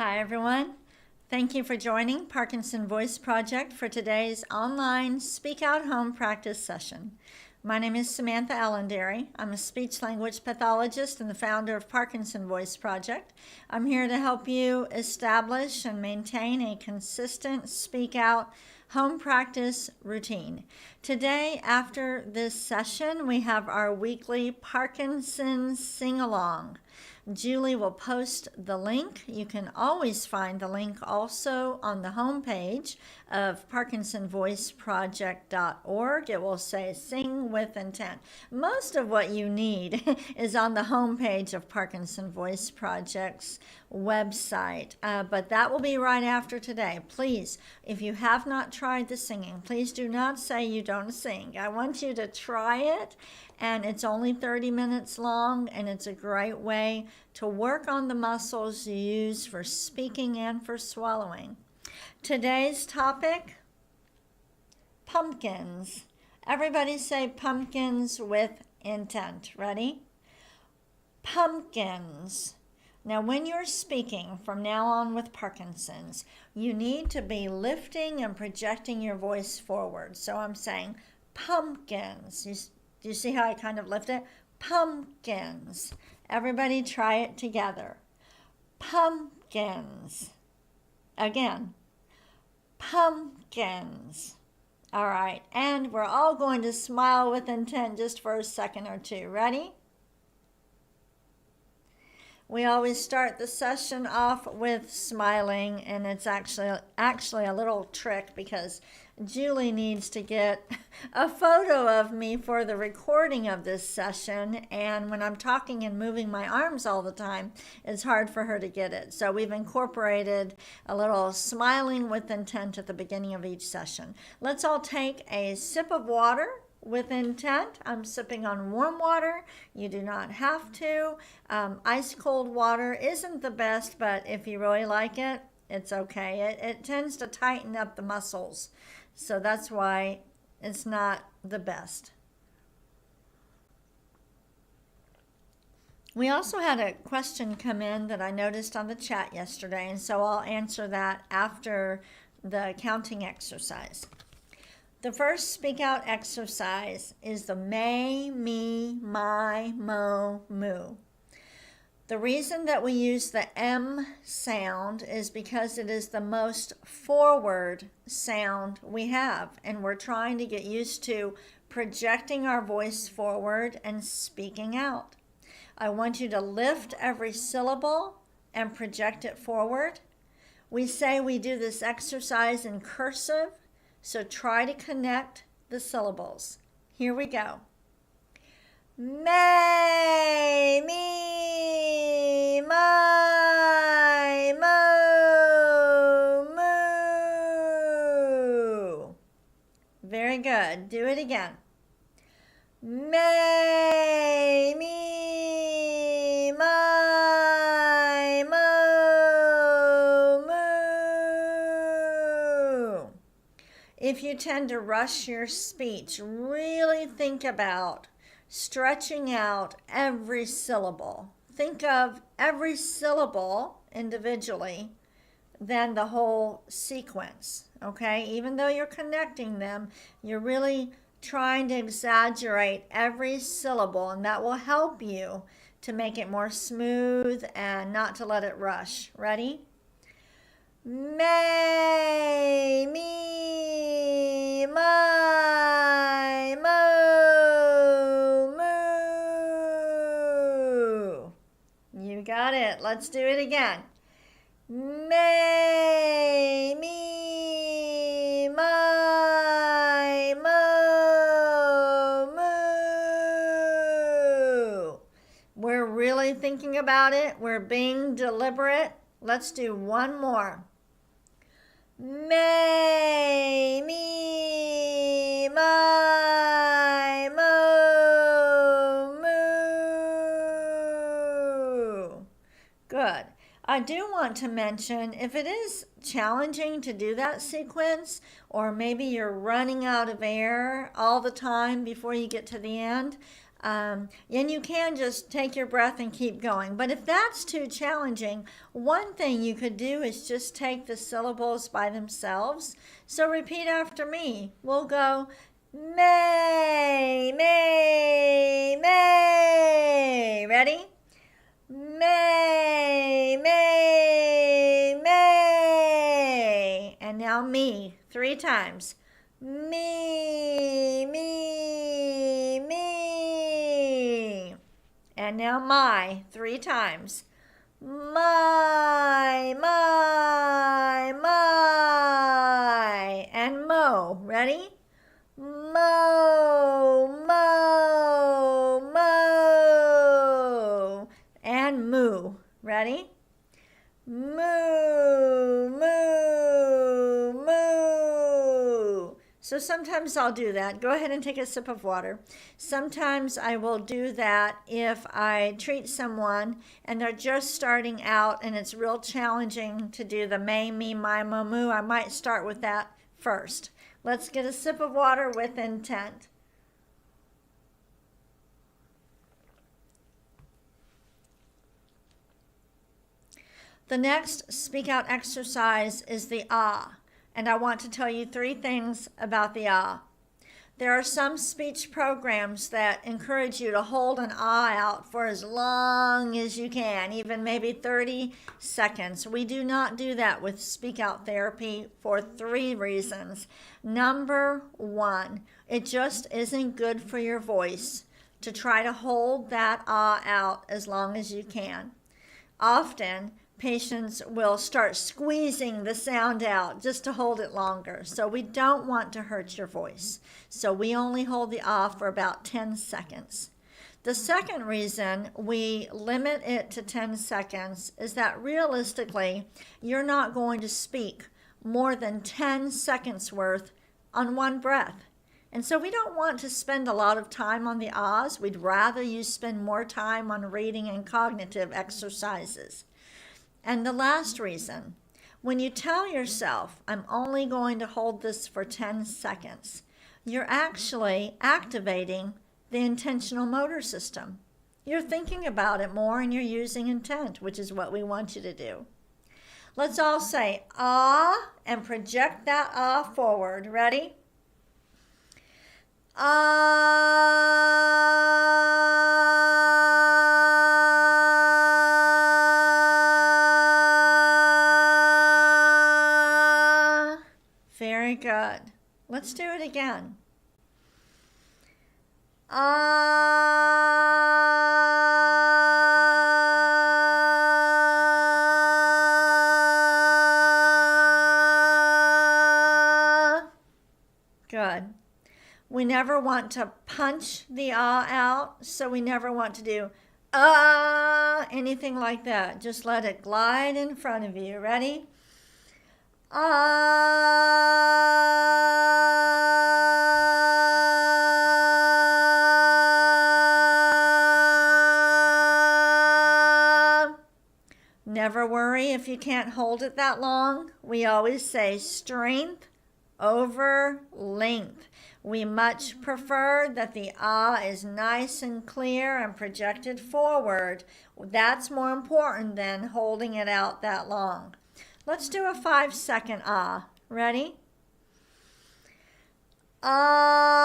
Hi, everyone. Thank you for joining Parkinson Voice Project for today's online Speak Out Home practice session. My name is Samantha Allendary. I'm a speech-language pathologist and the founder of Parkinson Voice Project. I'm here to help you establish and maintain a consistent Speak Out home practice routine. Today, after this session, we have our weekly Parkinson sing-along. Julie will post the link. You can always find the link also on the homepage of parkinsonvoiceproject.org. It will say Sing with Intent. Most of what you need is on the homepage of Parkinson Voice Project's website, but that will be right after today. Please, if you have not tried the singing, please do not say you don't sing. I want you to try it, and it's only 30 minutes long, and it's a great way to work on the muscles you use for speaking and for swallowing. Today's topic, pumpkins. Everybody say pumpkins with intent. Ready? Pumpkins. Now, when you're speaking from now on with Parkinson's, you need to be lifting and projecting your voice forward. So I'm saying pumpkins. Do you see how I kind of lift it? Pumpkins. Everybody try it together. Pumpkins. Again. Pumpkins. All right, and we're all going to smile with intent just for a second or two. Ready? We always start the session off with smiling, and it's actually a little trick because Julie needs to get a photo of me for the recording of this session, and when I'm talking and moving my arms all the time, it's hard for her to get it. So we've incorporated a little smiling with intent at the beginning of each session. Let's all take a sip of water with intent. I'm sipping on warm water. You do not have to. Ice cold water isn't the best, but if you really like it, it's okay. It tends to tighten up the muscles, so that's why it's not the best. We also had a question come in that I noticed on the chat yesterday, and so I'll answer that after the counting exercise. The first speak out exercise is the may, me, my, mo, moo. The reason that we use the M sound is because it is the most forward sound we have, and we're trying to get used to projecting our voice forward and speaking out. I want you to lift every syllable and project it forward. We say we do this exercise in cursive, so try to connect the syllables. Here we go. May, me, my, mo, moo. Very good. Do it again. May, me, my, mo, moo. If you tend to rush your speech, really think about stretching out every syllable. Think of every syllable individually, then the whole sequence, okay? Even though you're connecting them, you're really trying to exaggerate every syllable, and that will help you to make it more smooth and not to let it rush. Ready? May, me, my, mo, moo. You got it. Let's do it again. May, me, my, mo, moo. We're really thinking about it. We're being deliberate. Let's do one more. May, me, my, mo, moo. Good. I do want to mention, if it is challenging to do that sequence, or maybe you're running out of air all the time before you get to the end, And you can just take your breath and keep going. But if that's too challenging, one thing you could do is just take the syllables by themselves. So repeat after me. We'll go May, May, May. Ready? May, May, May. And now me, 3 times. Me, me, me. And now my, 3 times. My, my. And mo. Ready? Mo, mo, mo. And moo. Ready? Moo, moo, moo. So sometimes I'll do that. Go ahead and take a sip of water. Sometimes I will do that if I treat someone and they're just starting out and it's real challenging to do the may, me, my, mo, moo. I might start with that first. Let's get a sip of water with intent. The next speak out exercise is the ah, and I want to tell you 3 things about the ah. There are some speech programs that encourage you to hold an ah out for as long as you can, even maybe 30 seconds. We do not do that with speak out therapy for 3 reasons. Number 1, it just isn't good for your voice to try to hold that ah out as long as you can. Often, patients will start squeezing the sound out just to hold it longer. So we don't want to hurt your voice. So we only hold the ah for about 10 seconds. The second reason we limit it to 10 seconds is that realistically, you're not going to speak more than 10 seconds worth on one breath. And so we don't want to spend a lot of time on the ahs. We'd rather you spend more time on reading and cognitive exercises. And the last reason, when you tell yourself, I'm only going to hold this for 10 seconds, you're actually activating the intentional motor system. You're thinking about it more and you're using intent, which is what we want you to do. Let's all say ah and project that ah forward. Ready? Ah. Very good. Let's do it again. Good. We never want to punch the ah out, so we never want to do anything like that. Just let it glide in front of you. Ready? Never worry if you can't hold it that long. We always say strength over length. We much prefer that the ah is nice and clear and projected forward. That's more important than holding it out that long. Let's do a 5-second ah. Ready? Ah.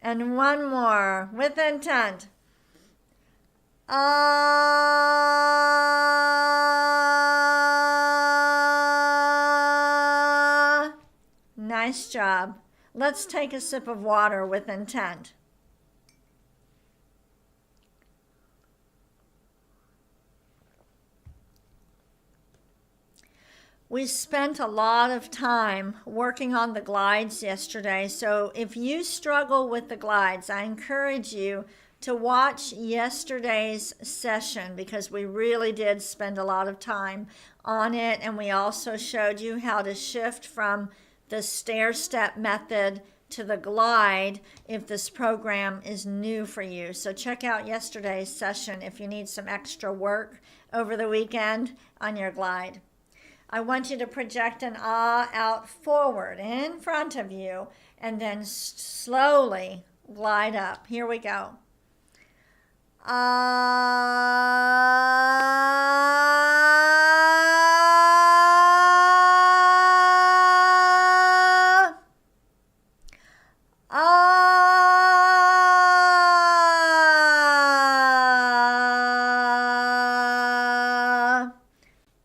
And one more with intent. Ah. Nice job. Let's take a sip of water with intent. We spent a lot of time working on the glides yesterday, so if you struggle with the glides, I encourage you to watch yesterday's session because we really did spend a lot of time on it, and we also showed you how to shift from the stair-step method to the glide if this program is new for you. So check out yesterday's session if you need some extra work over the weekend on your glide. I want you to project an ah out forward in front of you and then slowly glide up. Here we go. Ah. Ah.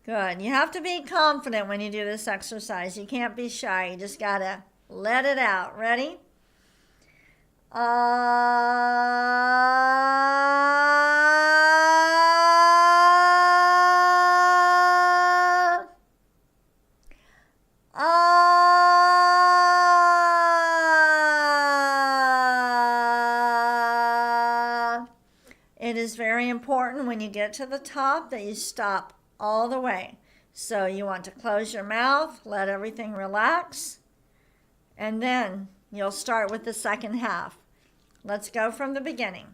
Good. You have to be confident when you do this exercise. You can't be shy. You just got to let it out. Ready? Ah. Ah. It is very important when you get to the top that you stop all the way. So you want to close your mouth, let everything relax, and then you'll start with the second half. Let's go from the beginning.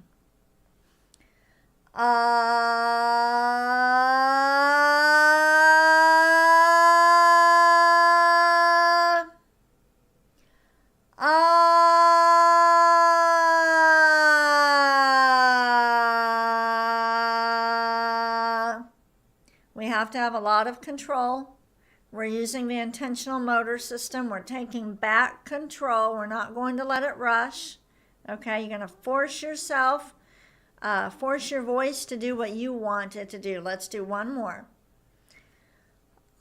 Ah. Ah. We have to have a lot of control. We're using the intentional motor system. We're taking back control. We're not going to let it rush. Okay, you're going to force yourself, force your voice to do what you want it to do. Let's do one more.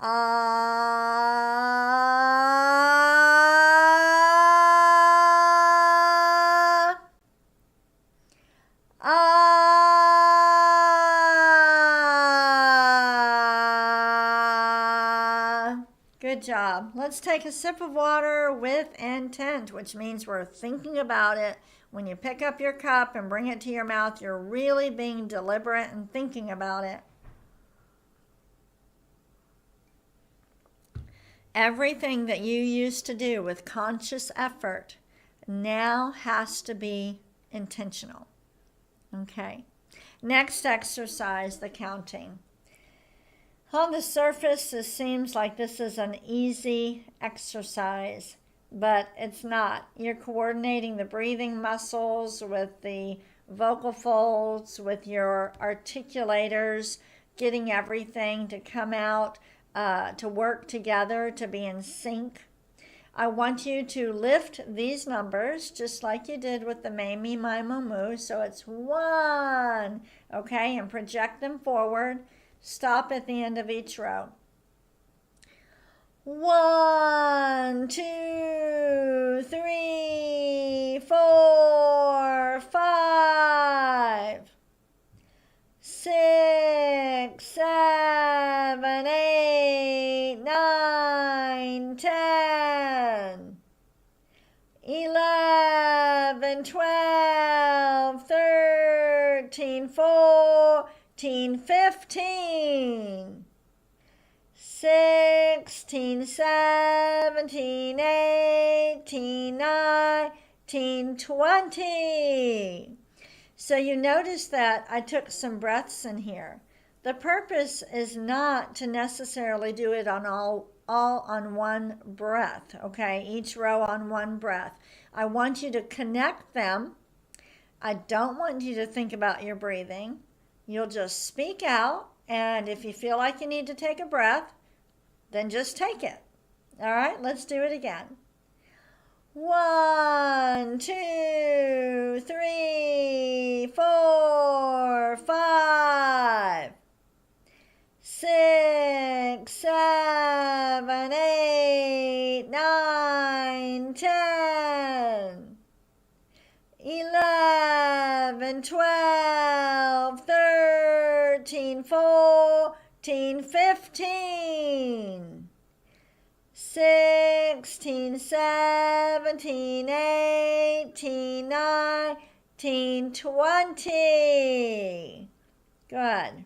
Ah. Ah. Good job. Let's take a sip of water with intent, which means we're thinking about it. When you pick up your cup and bring it to your mouth, you're really being deliberate and thinking about it. Everything that you used to do with conscious effort now has to be intentional. Okay. Next exercise, the counting. On the surface, it seems like this is an easy exercise, but it's not. You're coordinating the breathing muscles with the vocal folds, with your articulators, getting everything to come out, to work together, to be in sync. I want you to lift these numbers just like you did with the me, me, my, mo, moo. So it's 1, okay, and project them forward. Stop at the end of each row. 1, 2, 3, 4, 5, 6, 7, 8, 9, 10, 11, 12, 13, 14, 15, 16, 17, 18, 19, 20. So you notice that I took some breaths in here. The purpose is not to necessarily do it on all on one breath, okay? Each row on one breath. I want you to connect them. I don't want you to think about your breathing. You'll just speak out, and if you feel like you need to take a breath, then just take it. All right, let's do it again. 1, 2, 3, 4, 5, 6, 7, 8, 9, 10, 11, 12, 13, 14, 15, 16, 17, 18, 19, 20. Good.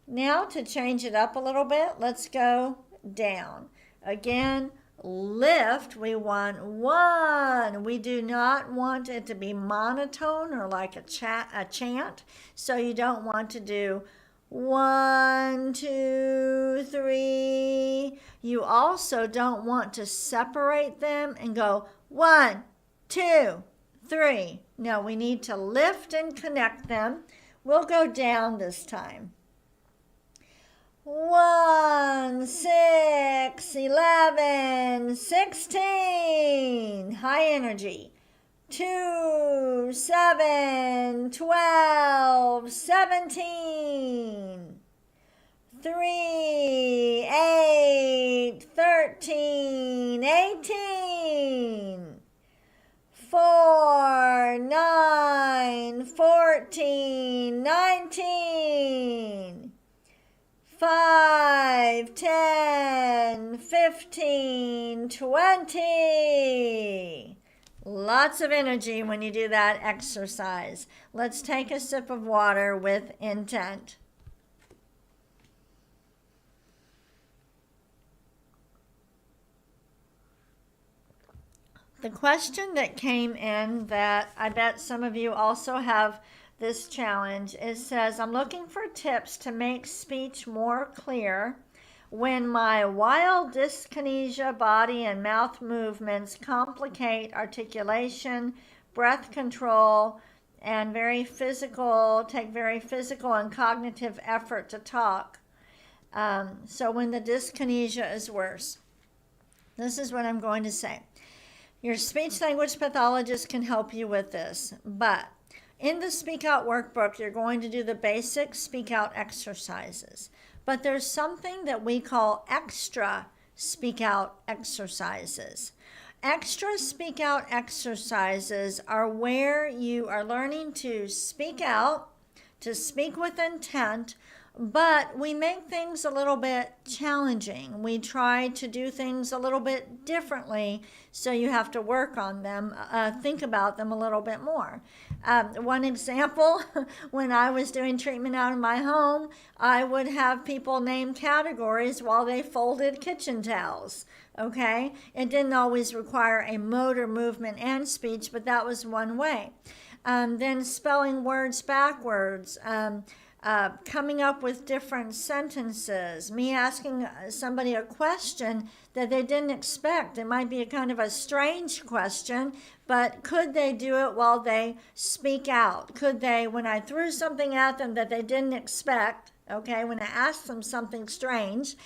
Now to change it up a little bit, let's go down. Again, lift, we want 1. We do not want it to be monotone or like a chant. So you don't want to do 1, 2, 3. You also don't want to separate them and go 1, 2, 3. No, we need to lift and connect them. We'll go down this time. 1, 6, 11, 16. High energy. 2, 7, 12, 17. 3, 8, 13, 18. 4, 9, 14, 19. 5, 10, 15, 20. Lots of energy when you do that exercise. Let's take a sip of water with intent. The question that came in that I bet some of you also have this challenge, it says, I'm looking for tips to make speech more clear when my wild dyskinesia body and mouth movements complicate articulation, breath control, and take very physical and cognitive effort to talk. So when the dyskinesia is worse, this is what I'm going to say. Your speech language pathologist can help you with this, but in the Speak Out workbook, you're going to do the basic Speak Out exercises. But there's something that we call extra Speak Out exercises. Extra Speak Out exercises are where you are learning to speak out, to speak with intent, but we make things a little bit challenging. We try to do things a little bit differently, so you have to work on them, think about them a little bit more. One example, when I was doing treatment out of my home, I would have people name categories while they folded kitchen towels. Okay? It didn't always require a motor movement and speech, but that was one way. Then spelling words backwards, coming up with different sentences, me asking somebody a question that they didn't expect. It might be a kind of a strange question, but could they do it while they speak out? Could they, when I threw something at them that they didn't expect, okay, when I asked them something strange,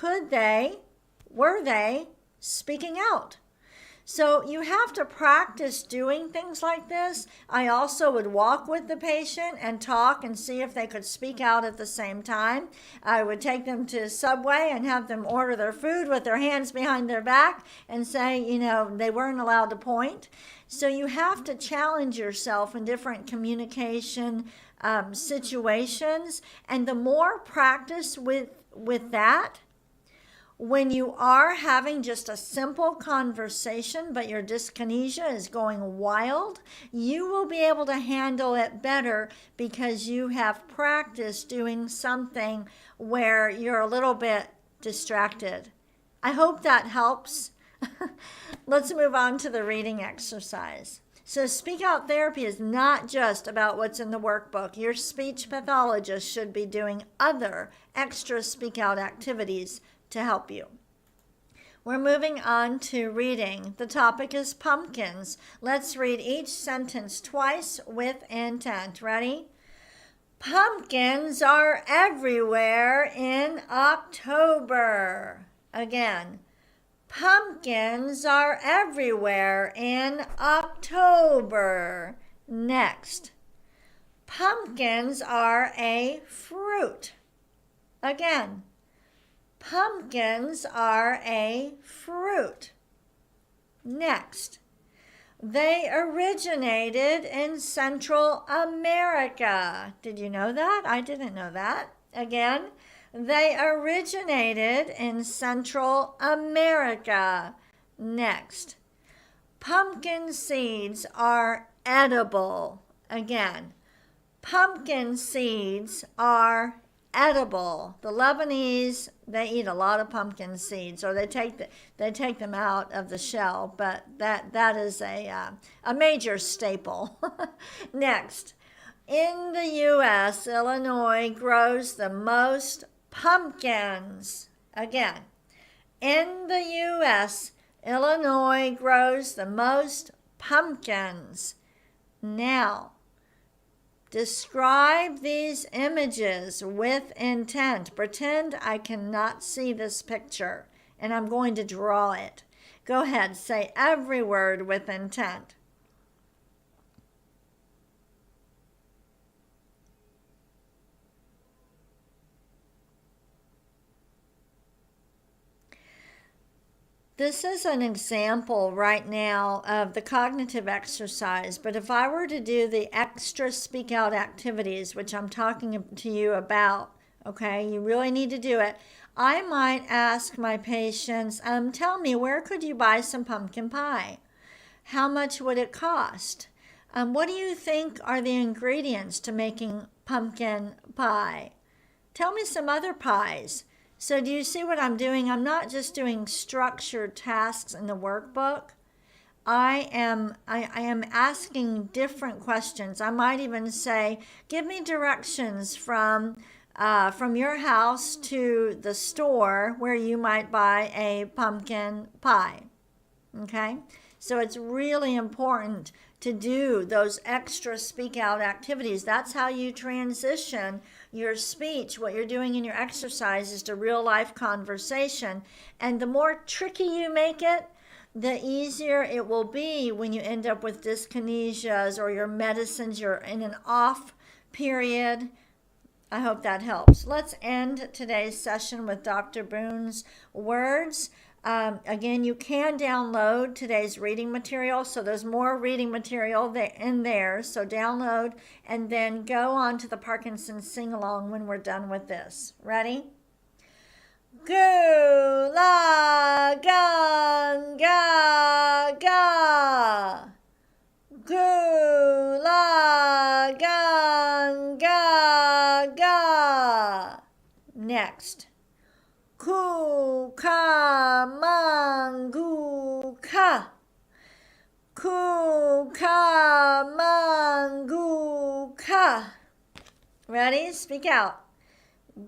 were they speaking out? So you have to practice doing things like this. I also would walk with the patient and talk and see if they could speak out at the same time. I would take them to Subway and have them order their food with their hands behind their back and say, they weren't allowed to point. So you have to challenge yourself in different communication situations. And the more practice with that, when you are having just a simple conversation, but your dyskinesia is going wild, you will be able to handle it better because you have practiced doing something where you're a little bit distracted. I hope that helps. Let's move on to the reading exercise. So Speak Out therapy is not just about what's in the workbook. Your speech pathologist should be doing other extra Speak Out activities to help you. We're moving on to reading. The topic is pumpkins. Let's read each sentence twice with intent. Ready? Pumpkins are everywhere in October. Again. Pumpkins are everywhere in October. Next. Pumpkins are a fruit. Again. Pumpkins are a fruit. Next, they originated in Central America. Did you know that? I didn't know that. Again, they originated in Central America. Next, pumpkin seeds are edible. Again, pumpkin seeds are edible. The Lebanese, they eat a lot of pumpkin seeds, or they take them out of the shell, but that is a major staple. Next, In the U.S., Illinois grows the most pumpkins. Again, in the U.S., Illinois grows the most pumpkins. Now, describe these images with intent. Pretend I cannot see this picture, and I'm going to draw it. Go ahead, say every word with intent. This is an example right now of the cognitive exercise, but if I were to do the extra speak out activities, which I'm talking to you about, okay, you really need to do it. I might ask my patients, tell me, where could you buy some pumpkin pie? How much would it cost? What do you think are the ingredients to making pumpkin pie? Tell me some other pies. So do you see what I'm doing? I'm not just doing structured tasks in the workbook. I am asking different questions. I might even say, give me directions from your house to the store where you might buy a pumpkin pie. Okay? So it's really important to do those extra speak out activities. That's how you transition your speech. What you're doing in your exercise is to real life conversation. And the more tricky you make it, the easier it will be when you end up with dyskinesias or your medicines, you're in an off period. I hope that helps. Let's end today's session with Dr. Boone's words. Again, you can download today's reading material, so there's more reading material in there, so download and then go on to the Parkinson sing-along when we're done with this. Ready? Gu la gun ga ga. Gu la gun ga ga. Next. Ku ka mangu ka. Ku ka mangu ka. Ready? Speak out.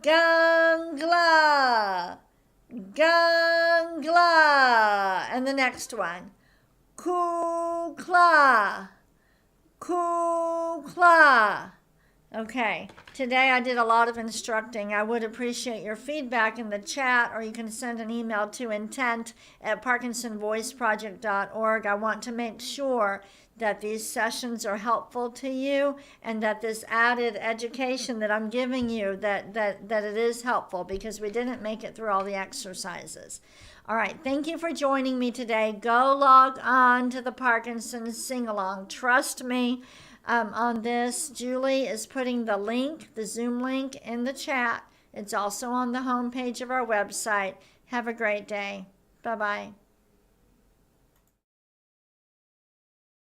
Gangla. Gangla. And the next one. Kukla. Kukla. Okay, today I did a lot of instructing. I would appreciate your feedback in the chat, or you can send an email to intent@parkinsonvoiceproject.org. I want to make sure that these sessions are helpful to you and that this added education that I'm giving you, that it is helpful, because we didn't make it through all the exercises. All right, thank you for joining me today. Go log on to the Parkinson sing-along. Trust me. On this, Julie is putting the link, the Zoom link, in the chat. It's also on the homepage of our website. Have a great day. Bye-bye.